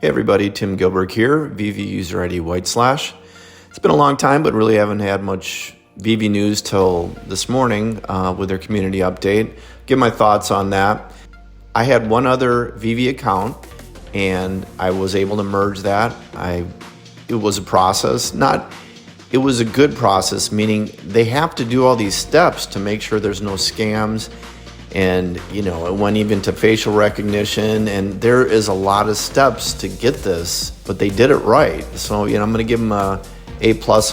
Hey everybody, Tim Gilbert here, VeVe user ID /. It's been a long time, but really haven't had much VeVe news till this morning with their community update. Give my thoughts on that. I had one other VeVe account and I was able to merge that. It was a process, it was a good process, meaning they have to do all these steps to make sure there's no scams. And, it went even to facial recognition, and there is a lot of steps to get this, but they did it right. So, I'm going to give them A+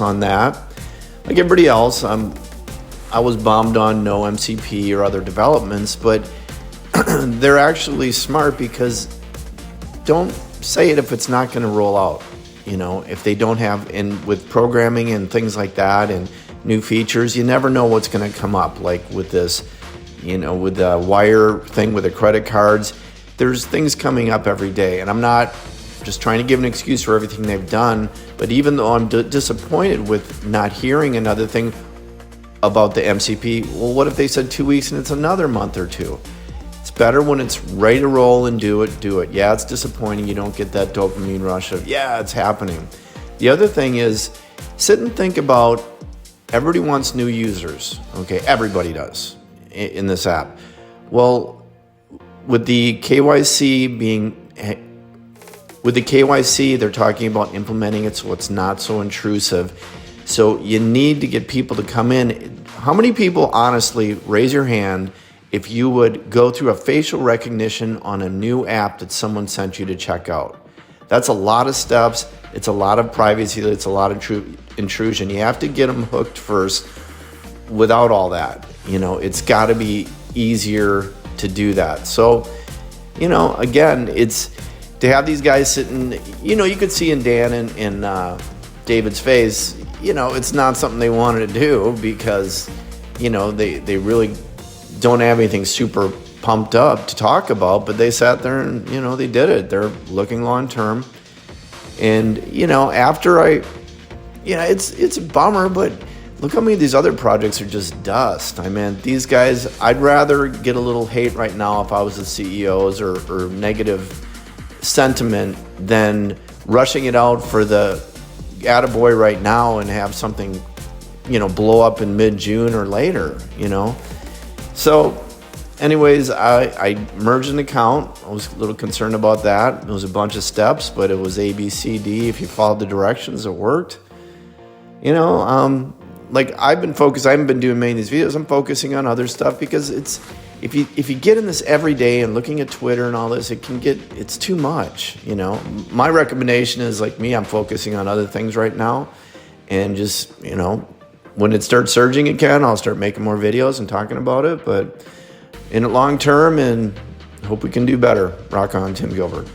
on that. Like everybody else, I was bummed on no MCP or other developments, but they're actually smart because don't say it if it's not going to roll out. If they don't have, and with programming and things like that and new features, you never know what's going to come up, like with this. With the wire thing with the credit cards, there's things coming up every day. And I'm not just trying to give an excuse for everything they've done, but even though I'm disappointed with not hearing another thing about the MCP, well, what if they said 2 weeks and it's another month or two? It's better when it's ready to roll and do it. Yeah, it's disappointing. You don't get that dopamine rush of, yeah, it's happening. The other thing is, sit and think about, everybody wants new users. Okay, everybody does in this app. Well, with the KYC they're talking about implementing it so it's not so intrusive. So you need to get people to come in. How many people, honestly, raise your hand if you would go through a facial recognition on a new app that someone sent you to check out? That's a lot of steps. It's a lot of privacy. It's a lot of intrusion. You have to get them hooked first without all that. It's got to be easier to do that. So, again, it's to have these guys sitting, you could see in Dan and David's face, it's not something they wanted to do because, they really don't have anything super pumped up to talk about, but they sat there and, they did it. They're looking long term. And, after it's a bummer, but look how many of these other projects are just dust. I mean, these guys, I'd rather get a little hate right now if I was the CEOs or negative sentiment than rushing it out for the attaboy right now and have something, blow up in mid-June or later, So anyways, I merged an account. I was a little concerned about that. It was a bunch of steps, but it was A, B, C, D. If you followed the directions, it worked. Like I've been focused, I haven't been doing many of these videos. I'm focusing on other stuff because if you get in this every day and looking at Twitter and all this, it's too much, My recommendation is, like me, I'm focusing on other things right now, and just, when it starts surging again, I'll start making more videos and talking about it, but in the long term, and hope we can do better. Rock on, Tim Gilbert.